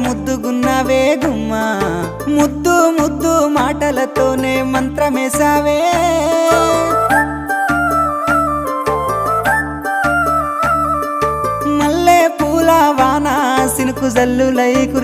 ముద్దుగున్నావే గుమ్మా ముద్దు ముద్దు మాటలతోనే మంత్రమేసావే మల్లె పూల వాన సినుకు జల్లులై